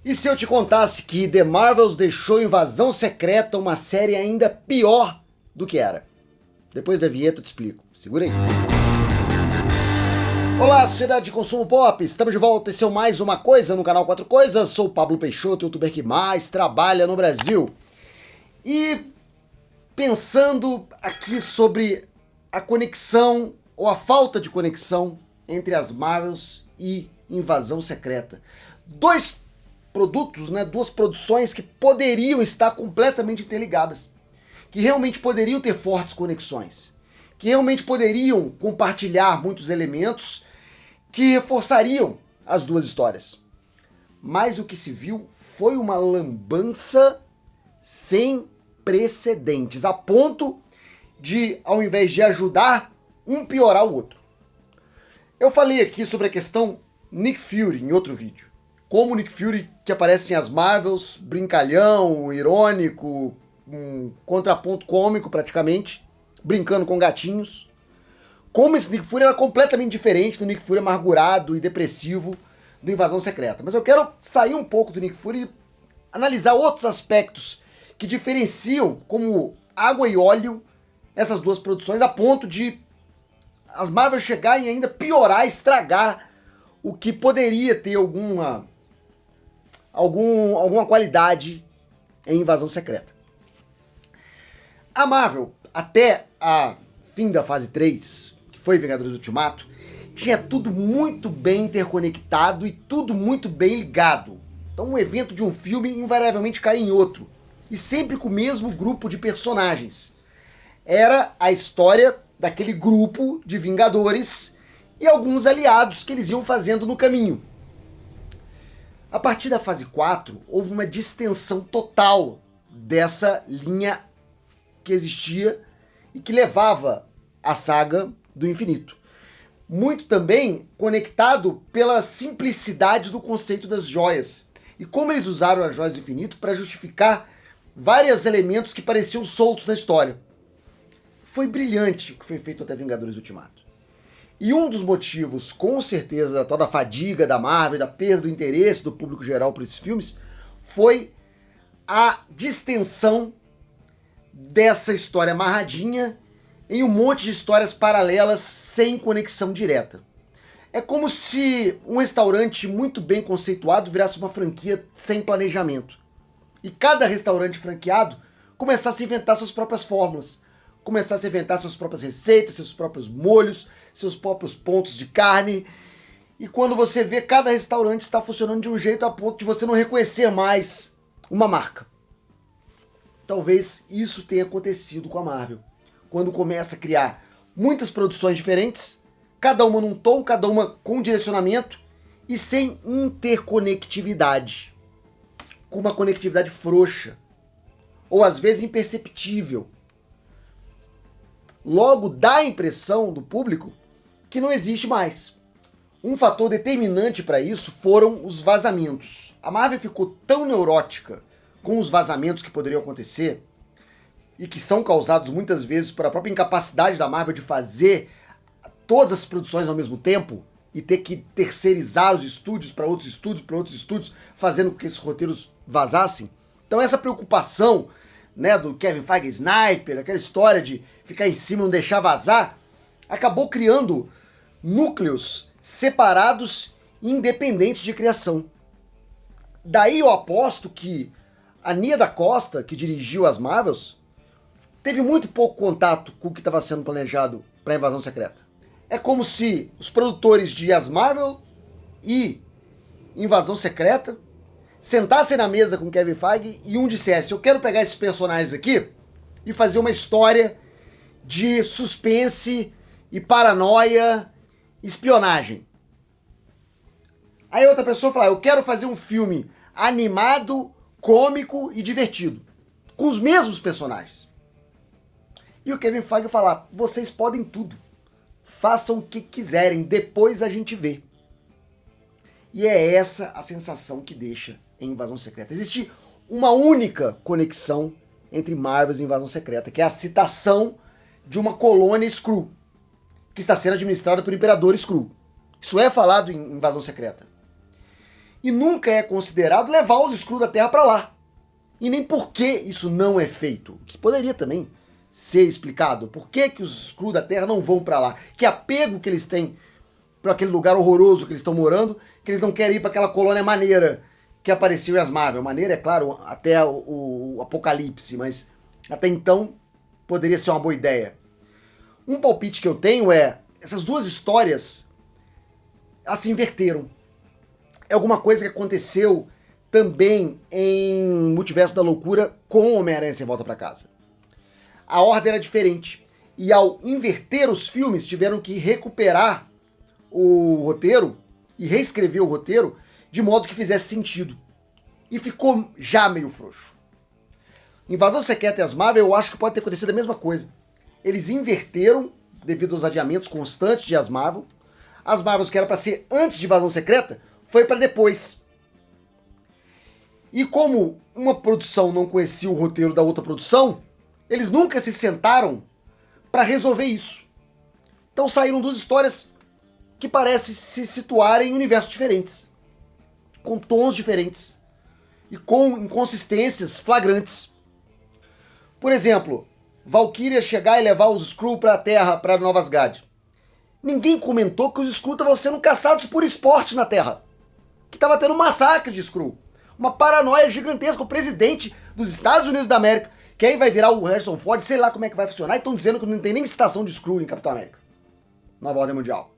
E se eu te contasse que The Marvels deixou Invasão Secreta uma série ainda pior do que era? Depois da vinheta eu te explico. Segura aí. Olá, sociedade de consumo pop, estamos de volta, esse é mais uma coisa no canal Quatro Coisas, sou o Pablo Peixoto, o youtuber que mais trabalha no Brasil. E pensando aqui sobre a conexão, ou a falta de conexão, entre as Marvels e Invasão Secreta. Dois produtos, duas produções que poderiam estar completamente interligadas, que realmente poderiam ter fortes conexões, que realmente poderiam compartilhar muitos elementos que reforçariam as duas histórias. Mas o que se viu foi uma lambança sem precedentes, a ponto de, ao invés de ajudar, um piorar o outro. Eu falei aqui sobre a questão Nick Fury em outro vídeo. Como o Nick Fury que aparece em As Marvels, brincalhão, irônico, um contraponto cômico praticamente, brincando com gatinhos. Como esse Nick Fury era completamente diferente do Nick Fury amargurado e depressivo do Invasão Secreta. Mas eu quero sair um pouco do Nick Fury e analisar outros aspectos que diferenciam como água e óleo essas duas produções, a ponto de as Marvel chegarem e ainda piorar, estragar o que poderia ter alguma qualidade em Invasão Secreta. A Marvel, até a fim da fase 3, que foi Vingadores Ultimato, tinha tudo muito bem interconectado e tudo muito bem ligado. Então um evento de um filme invariavelmente cai em outro, e sempre com o mesmo grupo de personagens. Era a história daquele grupo de Vingadores e alguns aliados que eles iam fazendo no caminho. A partir da fase 4, houve uma distensão total dessa linha que existia e que levava a saga do infinito. Muito também conectado pela simplicidade do conceito das joias e como eles usaram as joias do infinito para justificar vários elementos que pareciam soltos na história. Foi brilhante o que foi feito até Vingadores Ultimato. E um dos motivos, com certeza, da toda a fadiga da Marvel, da perda do interesse do público geral por esses filmes, foi a distensão dessa história amarradinha em um monte de histórias paralelas sem conexão direta. É como se um restaurante muito bem conceituado virasse uma franquia sem planejamento. E cada restaurante franqueado começasse a inventar suas próprias fórmulas, começasse a inventar suas próprias receitas, seus próprios molhos, seus próprios pontos de carne. E quando você vê, cada restaurante está funcionando de um jeito a ponto de você não reconhecer mais uma marca. Talvez isso tenha acontecido com a Marvel, quando começa a criar muitas produções diferentes, cada uma num tom, cada uma com direcionamento e sem interconectividade. Com uma conectividade frouxa, ou às vezes imperceptível. Logo dá a impressão do público que não existe mais. Um fator determinante para isso foram os vazamentos. A Marvel ficou tão neurótica com os vazamentos que poderiam acontecer e que são causados muitas vezes por a própria incapacidade da Marvel de fazer todas as produções ao mesmo tempo e ter que terceirizar os estúdios para outros estúdios, fazendo com que esses roteiros vazassem. Então essa preocupação, do Kevin Feige Sniper, aquela história de ficar em cima e não deixar vazar, acabou criando núcleos separados e independentes de criação. Daí eu aposto que a Nia da Costa, que dirigiu as Marvels, teve muito pouco contato com o que estava sendo planejado para a Invasão Secreta. É como se os produtores de As Marvel e Invasão Secreta sentassem na mesa com Kevin Feige e um dissesse: eu quero pegar esses personagens aqui e fazer uma história de suspense e paranoia, espionagem. Aí outra pessoa fala: eu quero fazer um filme animado, cômico e divertido, com os mesmos personagens. E o Kevin Feige fala: vocês podem tudo, façam o que quiserem, depois a gente vê. E é essa a sensação que deixa em Invasão Secreta. Existe uma única conexão entre Marvel e Invasão Secreta, que é a citação de uma colônia Skrull, que está sendo administrada por Imperador Skrull. Isso é falado em Invasão Secreta. E nunca é considerado levar os Skrulls da Terra para lá. E nem por que isso não é feito. Que poderia também ser explicado. Por que os Skrulls da Terra não vão para lá? Que apego que eles têm para aquele lugar horroroso que eles estão morando, que eles não querem ir para aquela colônia maneira que apareceu em as Marvel. Maneira, é claro, até o Apocalipse, mas até então poderia ser uma boa ideia. Um palpite que eu tenho é, essas duas histórias, elas se inverteram. É alguma coisa que aconteceu também em Multiverso da Loucura com Homem-Aranha Sem Volta para Casa. A ordem era diferente. E ao inverter os filmes, tiveram que recuperar o roteiro e reescrever o roteiro de modo que fizesse sentido. E ficou já meio frouxo. Invasão Secreta e as Marvel, eu acho que pode ter acontecido a mesma coisa. Eles inverteram, devido aos adiamentos constantes de as Marvel. As Marvels, que era para ser antes de Invasão Secreta, foi para depois. E como uma produção não conhecia o roteiro da outra produção, eles nunca se sentaram para resolver isso. Então saíram duas histórias que parecem se situarem em universos diferentes, com tons diferentes e com inconsistências flagrantes. Por exemplo, Valkyria chegar e levar os Skrull para a Terra, para Nova Asgard. Ninguém comentou que os Skrull estavam sendo caçados por esporte na Terra. Que estava tendo um massacre de Skrull. Uma paranoia gigantesca. O presidente dos Estados Unidos da América, que aí vai virar o Harrison Ford, sei lá como é que vai funcionar, e estão dizendo que não tem nem citação de Skrull em Capitão América. Nova Ordem Mundial.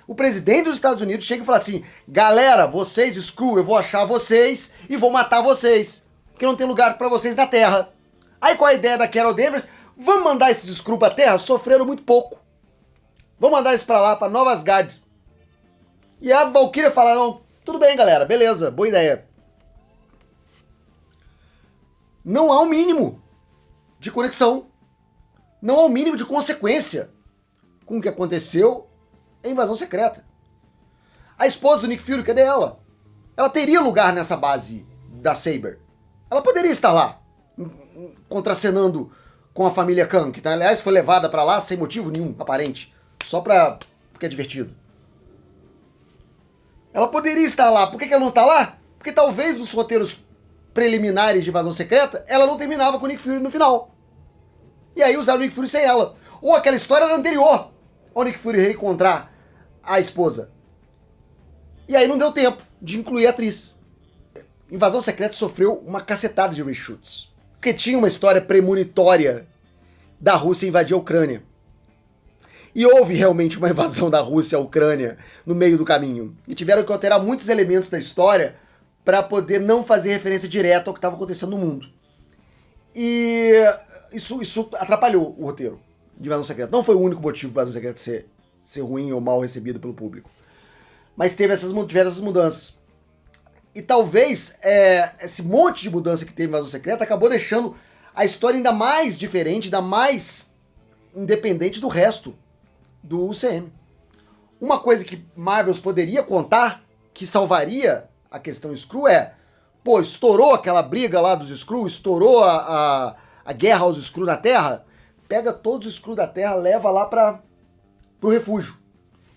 O presidente dos Estados Unidos chega e fala assim: galera, vocês, Skrull, eu vou achar vocês e vou matar vocês, que não tem lugar para vocês na Terra. Aí qual a ideia da Carol Danvers? Vamos mandar esses Skrull pra Terra? Sofreram muito pouco. Vamos mandar eles pra lá, pra Nova Asgard. E a Valkyria fala: não, tudo bem, galera, beleza, boa ideia. Não há um mínimo de conexão. Não há um mínimo de consequência com o que aconteceu em Invasão Secreta. A esposa do Nick Fury, cadê ela? Ela teria lugar nessa base da Saber. Ela poderia estar lá, contracenando com a família Kang, que aliás foi levada pra lá sem motivo nenhum, aparente. Só porque é divertido. Ela poderia estar lá. Por que ela não está lá? Porque talvez nos roteiros preliminares de Invasão Secreta, ela não terminava com o Nick Fury no final. E aí usaram o Nick Fury sem ela. Ou aquela história era anterior ao Nick Fury reencontrar a esposa. E aí não deu tempo de incluir a atriz. Invasão Secreta sofreu uma cacetada de reshoots. Porque tinha uma história premonitória da Rússia invadir a Ucrânia. E houve realmente uma invasão da Rússia à Ucrânia no meio do caminho. E tiveram que alterar muitos elementos da história para poder não fazer referência direta ao que estava acontecendo no mundo. E isso atrapalhou o roteiro de Invasão Secreta. Não foi o único motivo para Invasão Secreta ser ruim ou mal recebido pelo público. Mas tiveram essas mudanças. E talvez esse monte de mudança que teve em Invasão Secreta acabou deixando a história ainda mais diferente, ainda mais independente do resto do UCM. Uma coisa que Marvels poderia contar, que salvaria a questão Skrull estourou aquela briga lá dos Skrull, estourou a guerra aos Skrull na Terra, pega todos os Skrull da Terra, leva lá pro refúgio.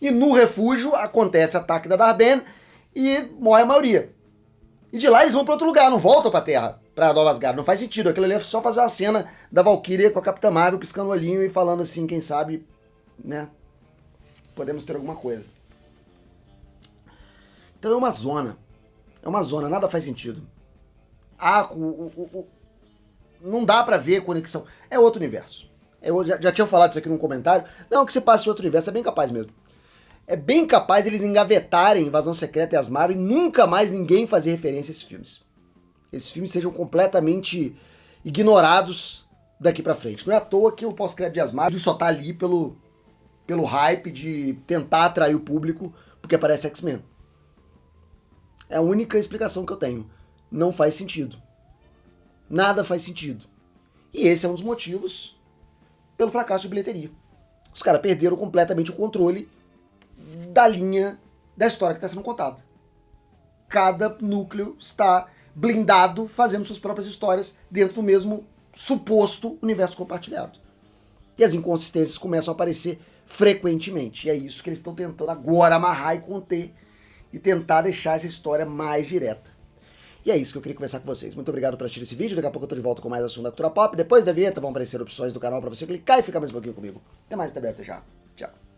E no refúgio acontece ataque da Dar-Benn e morre a maioria. E de lá eles vão para outro lugar, não voltam pra Terra, pra Nova Asgard. Não faz sentido, aquilo ali é só fazer uma cena da Valkyria com a Capitã Marvel piscando o olhinho e falando assim, quem sabe, né, podemos ter alguma coisa. Então é uma zona, nada faz sentido. Não dá pra ver conexão, é outro universo. Eu já tinha falado isso aqui num comentário, não, que se passa em outro universo, é bem capaz mesmo. É bem capaz eles engavetarem Invasão Secreta e as Marvel e nunca mais ninguém fazer referência a esses filmes. Esses filmes sejam completamente ignorados daqui pra frente. Não é à toa que o pós-crédito de As Marvel só tá ali pelo hype de tentar atrair o público porque aparece X-Men. É a única explicação que eu tenho. Não faz sentido. Nada faz sentido. E esse é um dos motivos pelo fracasso de bilheteria. Os caras perderam completamente o controle da linha da história que está sendo contada. Cada núcleo está blindado, fazendo suas próprias histórias dentro do mesmo suposto universo compartilhado. E as inconsistências começam a aparecer frequentemente. E é isso que eles estão tentando agora amarrar e conter. e tentar deixar essa história mais direta. E é isso que eu queria conversar com vocês. Muito obrigado por assistir esse vídeo. Daqui a pouco eu tô de volta com mais assunto da cultura pop. Depois da vinheta vão aparecer opções do canal para você clicar e ficar mais um pouquinho comigo. Até mais, até breve, até já. Tchau.